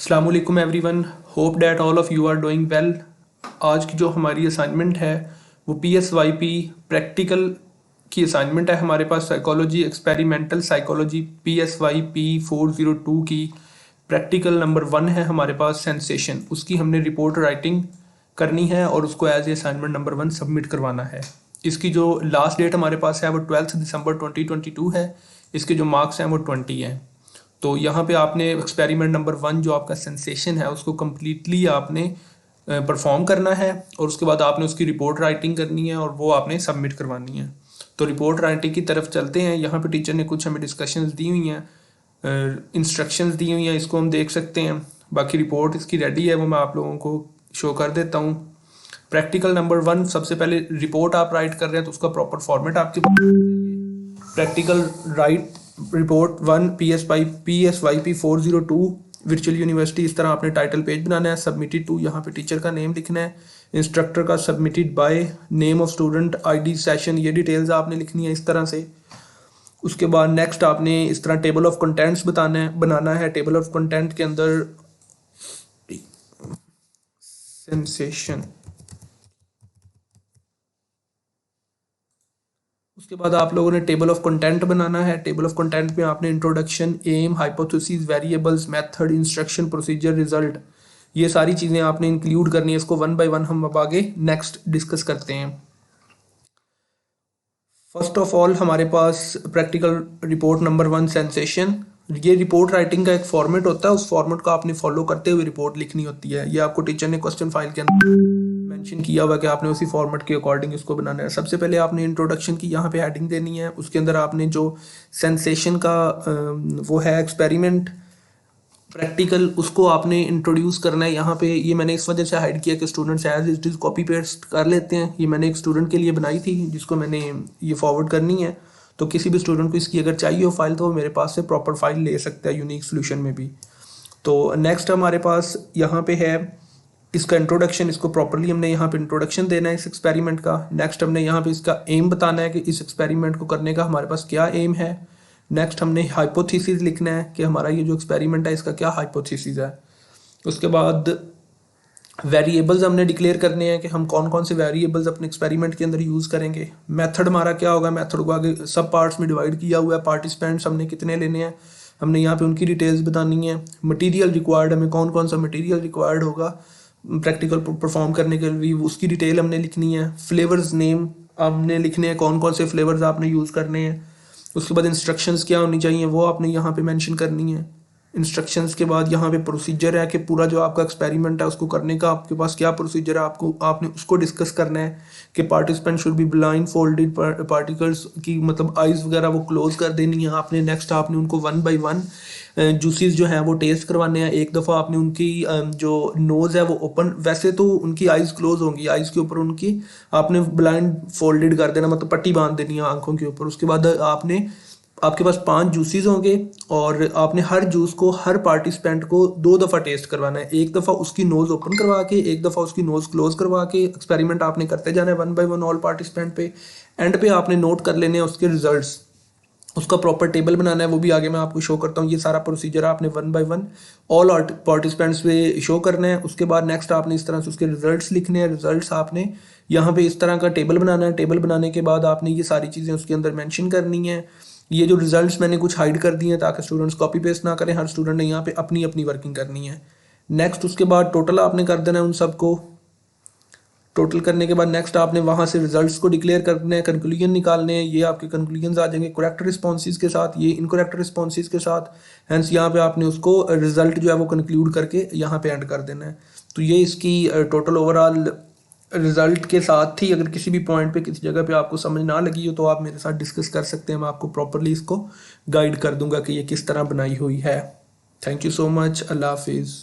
अस्सलाम वालेकुम everyone, hope that all of you are doing well. आज की जो हमारी असाइनमेंट है वो PSYP प्रैक्टिकल की असाइनमेंट है। हमारे पास साइकोलॉजी एक्सपेरिमेंटल साइकोलॉजी PSYP 402 की प्रैक्टिकल नंबर 1 है हमारे पास सेंसेशन। उसकी हमने रिपोर्ट राइटिंग करनी है और उसको as a assignment number 1 submit करवाना है। इसकी जो लास्ट डेट हमारे पास है वो 12 दिसंबर 2022 है। इसके जो मार्क्स हैं वो 20 हैं। तो यहाँ पे आपने एक्सपेरिमेंट नंबर 1 जो आपका सेंसेशन है उसको कम्प्लीटली आपने परफॉर्म करना है और उसके बाद आपने उसकी रिपोर्ट राइटिंग करनी है और वो आपने सबमिट करवानी है। तो रिपोर्ट राइटिंग की तरफ चलते हैं। यहाँ पे टीचर ने कुछ हमें डिस्कशंस दी हुई हैं, इंस्ट्रक्शंस दी हुई हैं, इसको हम देख सकते हैं। बाकी रिपोर्ट इसकी रेडी है, वो मैं आप लोगों को शो कर देता हूँ। प्रैक्टिकल नंबर 1, सबसे पहले रिपोर्ट आप राइट कर रहे हैं तो उसका प्रॉपर फॉर्मेट आपके practical right report 1 PSYP 402 virtual university, इस तरह आपने टाइटल पेज बनाना है। सबमिटेड टू, यहाँ पे टीचर का नेम लिखना है, इंस्ट्रक्टर का submitted by, name of student, ID session, ये डिटेल्स आपने लिखनी है इस तरह से। उसके बाद नेक्स्ट आपने इस तरह टेबल ऑफ कंटेंट्स बनाना है। टेबल ऑफ कंटेंट के अंदर सेंसेशन, उसके बाद आप लोगों ने टेबल ऑफ कंटेंट बनाना है। टेबल ऑफ कंटेंट में आपने introduction, aim, hypothesis, variables, method, instruction, procedure, result, ये सारी चीज़ें आपने इंक्लूड करनी है। इसको 1 बाय 1 हम अब आगे नेक्स्ट डिस्कस करते हैं। फर्स्ट ऑफ ऑल हमारे पास प्रैक्टिकल रिपोर्ट नंबर 1 सेंसेशन। ये रिपोर्ट राइटिंग का एक फॉर्मेट होता है, उस फॉर्मेट को आपने फॉलो करते हुए रिपोर्ट लिखनी होती है। ये आपको टीचर ने क्वेश्चन फाइल के अंदर मेंशन किया हुआ कि आपने उसी फॉर्मेट के अकॉर्डिंग इसको बनाना है। सबसे पहले आपने इंट्रोडक्शन की यहाँ पे हेडिंग देनी है। उसके अंदर आपने जो सेंसेशन का वो है एक्सपेरिमेंट प्रैक्टिकल, उसको आपने इंट्रोड्यूस करना है। यहाँ पे ये मैंने इस वजह से हाइड किया कि students as it is copy paste कर लेते हैं। ये मैंने एक स्टूडेंट के लिए बनाई थी जिसको मैंने ये फॉरवर्ड करनी है। तो किसी भी स्टूडेंट को इसकी अगर चाहिए हो फाइल तो वो मेरे पास से प्रॉपर फाइल ले सकता है यूनिक सोल्यूशन में भी। तो नेक्स्ट हमारे पास यहाँ पे है इसका इंट्रोडक्शन। इसको प्रॉपरली हमने यहाँ पे इंट्रोडक्शन देना है इस एक्सपेरिमेंट का। नेक्स्ट हमने यहाँ पे इसका एम बताना है कि इस एक्सपेरिमेंट को करने का हमारे पास क्या एम है। नेक्स्ट हमने हाइपोथेसिस लिखना है कि हमारा ये जो एक्सपेरिमेंट है इसका क्या हाइपोथेसिस है। उसके बाद वेरिएबल्स हमने डिक्लेयर करने हैं कि हम कौन कौन से वेरिएबल्स अपने एक्सपेरिमेंट के अंदर यूज़ करेंगे। मेथड हमारा क्या होगा, मेथड को आगे सब पार्ट्स में डिवाइड किया हुआ है। पार्टिसिपेंट्स हमने कितने लेने हैं, हमने यहाँ पे उनकी डिटेल्स बतानी है। मटेरियल रिक्वायर्ड, हमें कौन कौन सा मटेरियल रिक्वायर्ड होगा प्रैक्टिकल परफॉर्म करने के लिए, उसकी डिटेल हमने लिखनी है। फ्लेवर्स नेम हमने लिखने हैं, कौन कौन से फ्लेवर्स आपने यूज़ करने हैं। उसके बाद इंस्ट्रक्शंस क्या होनी चाहिए वो आपने यहाँ पे मेंशन करनी है। इंस्ट्रक्शंस के बाद यहाँ पे प्रोसीजर है कि पूरा जो आपका एक्सपेरिमेंट है उसको करने का आपके पास क्या प्रोसीजर है, आपने उसको डिस्कस करना है कि participant should be blind folded, particles की मतलब आइज़ वगैरह वो क्लोज कर देनी है आपने। नेक्स्ट आपने उनको 1 बाय 1 जूसेस जो हैं वो टेस्ट करवाने हैं। एक दफ़ा आपने उनकी जो नोज़ है वो ओपन, वैसे तो उनकी आइज़ क्लोज होंगी, आइज़ के ऊपर उनकी आपने ब्लाइंड फोल्डेड कर देना, मतलब पट्टी बांध देनी है आंखों के ऊपर। उसके बाद आपके पास 5 जूसेस होंगे और आपने हर जूस को हर पार्टिसिपेंट को 2 दफ़ा टेस्ट करवाना है। एक दफ़ा उसकी नोज़ ओपन करवा के, एक दफ़ा उसकी नोज़ क्लोज करवा के एक्सपेरिमेंट आपने करते जाना है 1 बाय 1 ऑल पार्टिसिपेंट पे। एंड पे आपने नोट कर लेने हैं उसके रिजल्ट्स, उसका प्रॉपर टेबल बनाना है, वो भी आगे मैं आपको शो करता हूँ। ये सारा प्रोसीजर आपने 1 बाय 1 ऑल पार्टिसिपेंट्स पे शो करना है। उसके बाद नेक्स्ट आपने इस तरह से उसके रिजल्ट्स लिखने हैं। रिजल्ट्स आपने यहाँ पे इस तरह का टेबल बनाना है। टेबल बनाने के बाद आपने ये सारी चीज़ें उसके अंदर मेंशन करनी है। ये जो रिजल्ट्स मैंने कुछ हाइड कर दिए हैं ताकि स्टूडेंट्स कॉपी पेस्ट ना करें, हर स्टूडेंट ने यहाँ पे अपनी अपनी वर्किंग करनी है। नेक्स्ट उसके बाद टोटल आपने कर देना है उन सबको। टोटल करने के बाद नेक्स्ट आपने वहाँ से रिजल्ट्स को डिक्लेयर करने हैं, कंक्लूजन निकालने हैं। ये आपके कंक्लूजन्स आ जाएंगे करेक्ट रिस्पॉन्सेज के साथ, ये इनकरेक्ट रिस्पॉन्सेज के साथ। हैंस यहाँ पे आपने उसको रिजल्ट जो है वो कंक्लूड करके यहाँ पे एंड कर देना है। तो ये इसकी टोटल ओवरऑल रिजल्ट के साथ थी। अगर किसी भी पॉइंट पे किसी जगह पे आपको समझ ना लगी हो तो आप मेरे साथ डिस्कस कर सकते हैं, मैं आपको प्रॉपरली इसको गाइड कर दूंगा कि ये किस तरह बनाई हुई है। थैंक यू सो मच, अल्लाह हाफिज़।